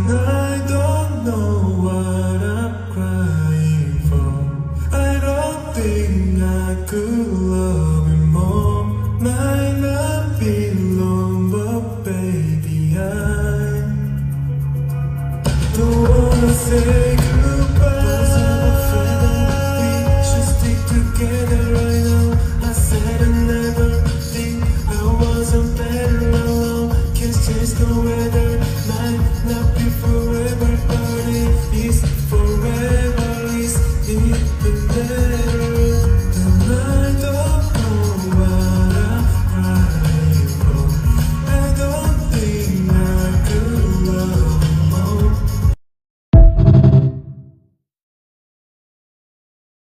I don't know what I'm crying for. I don't think I could love you more. Might not be long, but baby, I don't wanna say